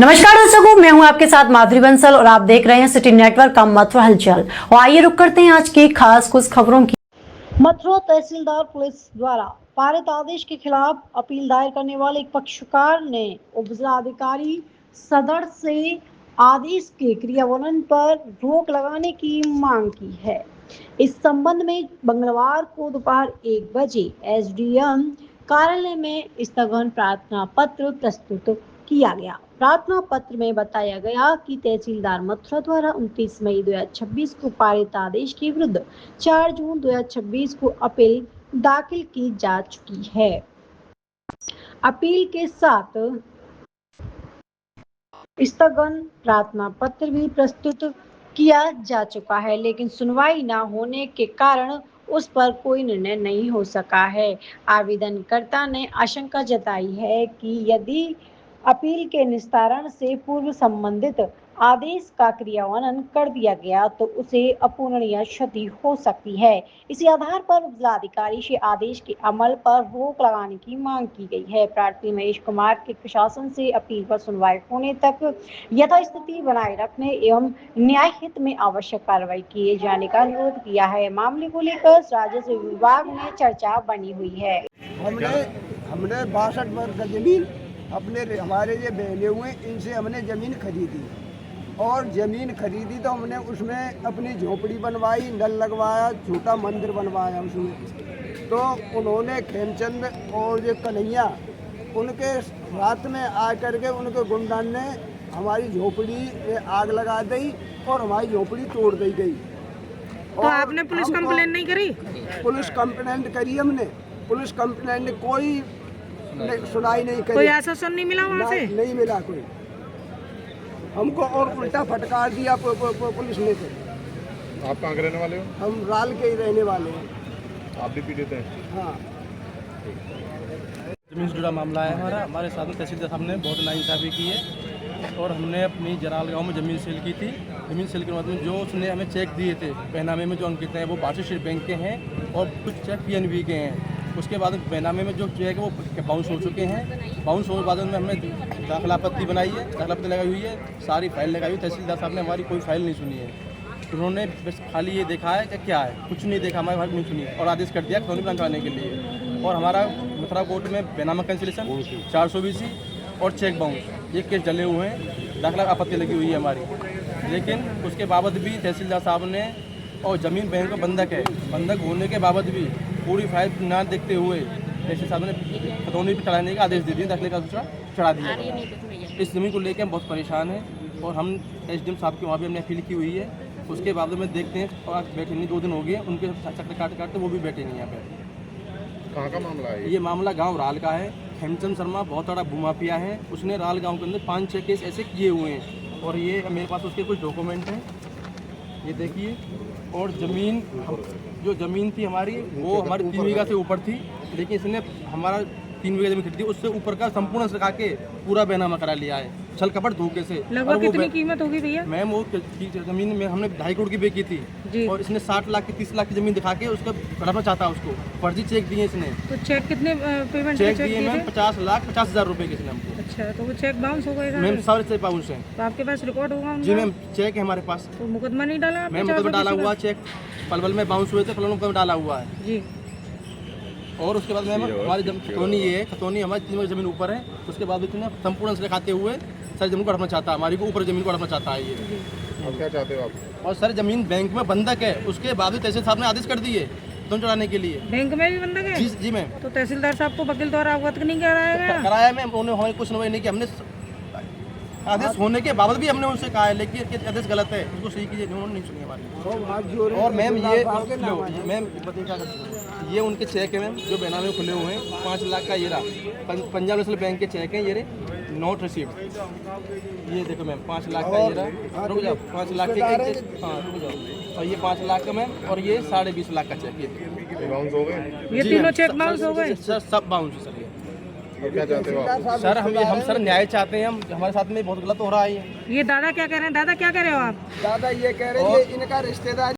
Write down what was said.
नमस्कार दर्शकों, मैं हूं आपके साथ माधुरी बंसल और आप देख रहे हैं सिटी नेटवर्क का मथुरा हलचल। और आइए रुक करते हैं आज की खास कुछ खबरों की। मथुरा तहसीलदार पुलिस द्वारा पारित आदेश के खिलाफ अपील दायर करने वाले एक पक्षकार ने उप जिलाधिकारी सदर से आदेश के क्रियान्वयन पर रोक लगाने की मांग की है। इस संबंध में मंगलवार को दोपहर 1 बजे एसडीएम कार्यालय में स्थगन प्रार्थना पत्र प्रस्तुत किया गया। प्रार्थना पत्र में बताया गया कि तहसीलदार मथुरा द्वारा 29 मई 2026 को पारित आदेश के विरुद्ध 4 जून 2026 को अपील दाखिल की जा चुकी है। अपील के साथ स्थगन प्रार्थना पत्र भी प्रस्तुत किया जा चुका है, लेकिन सुनवाई न होने के कारण उस पर कोई निर्णय नहीं हो सका है। आवेदनकर्ता ने आशंका जताई है कि यदि अपील के निस्तारण से पूर्व संबंधित आदेश का क्रियान्वयन कर दिया गया तो उसे अपूरणीय क्षति हो सकती है। इसी आधार पर जिलाधिकारी से आदेश के अमल पर रोक लगाने की मांग की गई है। प्रार्थी महेश कुमार के प्रशासन से अपील पर सुनवाई होने तक यथास्थिति बनाए रखने एवं न्याय हित में आवश्यक कार्रवाई किए जाने का अनुरोध किया है। मामले को लेकर राजस्व विभाग में चर्चा बनी हुई है। हमने 62 वर्ग का जमीन अपने हमारे जो बहने हुए इनसे हमने ज़मीन खरीदी और ज़मीन खरीदी तो हमने उसमें अपनी झोपड़ी बनवाई, नल लगवाया, छोटा मंदिर बनवाया उसमें। तो उन्होंने खेमचंद और ये कन्हैया उनके रात में आ करके उनके गुंडन ने हमारी झोपड़ी में आग लगा दी और हमारी झोपड़ी तोड़ दी गई। तो आपने पुलिस कंप्लेंट नहीं करी? पुलिस कंप्लेंट करी हमने, पुलिस कंप्लेंट कोई सुनाई नहीं करी। कोई आश्वासन नहीं मिला वहाँ से? नहीं मिला कोई। हमको और उल्टा फटकार दिया पुलिस ने। तो आप कहाँ के रहने वाले हो? हम राल के ही रहने वाले हैं। आप भी पीड़ित हैं? हाँ। जमीन से जुड़ा मामला है हमारे साथ में तहसीलदार साहब ने बहुत नाइंसाफ़ी की है और हमने अपनी जराल गांव में ज़मीन सेल की थी। ज़मीन सेल के बाद में जो उसने हमें चेक दिए थे बैनामे में जो अंकित हैं वो भारतीय स्टेट बैंक के हैं और कुछ चेक पीएनबी के हैं। उसके बाद बैनामे में जो चेक है वो बाउंस हो चुके हैं। बाउंस होने के बाद में हमने दाखिलापत्ति बनाई है, दाखिलापत्ति लगाई हुई है, सारी फाइल लगाई हुई। तहसीलदार साहब ने हमारी कोई फाइल नहीं सुनी है। उन्होंने बस खाली ये देखा है कि क्या है, कुछ नहीं देखा, हमारी फाइल नहीं सुनी और आदेश कर दिया खतौनी प्लान कराने के लिए। और हमारा मथुरा कोर्ट में बैनामा कैंसिलेशन 420 और चेक बाउंस ये केस डले हुए हैं, दाखिला आपत्ति लगी हुई है हमारी। लेकिन उसके बावजूद भी तहसीलदार साहब ने और ज़मीन बैंक का बंधक है, बंधक होने के बावजूद भी पूरी फाइल ना देखते हुए तहसील साहब ने खतौनी पर चढ़ाने का आदेश दे दिया, दाखिले का दूसरा चढ़ा दिया। इस ज़मीन को लेकर हम बहुत परेशान हैं और हम एसडीएम साहब की वहाँ भी हमने अपील की हुई है। उसके बाद में देखते हैं और बैठे नहीं, 2 दिन हो गए उनके चक्कर काटते वो भी बैठे नहीं यहाँ पे। कहाँ का मामला है ये मामला गांव राल का है। खेमचंद शर्मा बहुत बड़ा भूमाफिया है, उसने राल गांव के अंदर 5-6 केस ऐसे किए हुए हैं और ये मेरे पास उसके कुछ डॉक्यूमेंट हैं, ये देखिए। और ज़मीन जो ज़मीन थी हमारी वो हमारी 3 बीघा से ऊपर थी, लेकिन इसने हमारा 3 बीघा ज़मीन खरीदी, उससे ऊपर का संपूर्ण सरका के पूरा बैनामा करा लिया है छल कपट धोखे से। लगभग कितनी कीमत होगी भैया? मैम वो ज़मीन में हमने 2.5 करोड़ की बेची थी और इसने 60 लाख की 30 लाख की ज़मीन दिखा के उसका बढ़ाना चाहता है उसको। फर्जी चेक दिए इसने। तो चेक कितने पेमेंट चेक दिए मैम 50,50,000 रुपए के इसने हमको। अच्छा, तो वो चेक बाउंस हो गए? मैम सारे चेक बाउंस हैं। तो आपके पास रिकॉर्ड होगा? जी मैम चेक है हमारे पास। तो मुकदमा नहीं डाला? मैम मुकदमा डाला हुआ, चेक पलवल में बाउंस हुए थे, पलवल में मुकदमा डाला हुआ है जी। और उसके बाद मैम हमारी खतौनी ये है, खतौनी हमारी ज़मीन ऊपर है, उसके बाद इसने संपूर्ण से खाते हुए सर ज़मीन को हड़पना चाहता है, हमारी को ऊपर ज़मीन को हड़पना चाहता है ये। आप क्या चाहते हो आप? और सर ज़मीन बैंक में बंधक है, उसके बाद भी तहसील साहब ने आदेश कर दिए तुम चढ़ाने के लिए। बैंक में भी बंधक है? जी मैम। तो तहसीलदार साहब को वकील द्वारा अवगत नहीं कराया मैम, उन्होंने हमारी कुछ सुनवाई नहीं की। हमने आदेश होने के बावजूद भी हमने उनसे कहा है लेकिन आदेश गलत है, उसको सही कीजिए, उन्होंने नहीं सुनी हमारी। और मैम मैम ये उनके चेक है मैम जो बैनामे खुले हुए हैं 5 लाख का। ये रहा पंजाब नेशनल बैंक के चेक हैं, ये नोट रिसीप्ट, ये देखो मैम 5 लाख का ये रहा। रुक जाओ, 5 लाख के हाँ रुक जाओ। और ये 5 लाख का मैम और ये 20.5 लाख का चेक। ये बाउंस हो गए? ये तीनों चेक बाउंस हो गए? सर सब बाउंस है सर। तो क्या चाहते हो आप? सर हम सर न्याय चाहते हैं। हम हमारे साथ में बहुत गलत हो रहा है ये दादा क्या कह रहे हैं? दादा क्या कह रहे हो आप? दादा ये कह रहे हैं इनका रिश्तेदार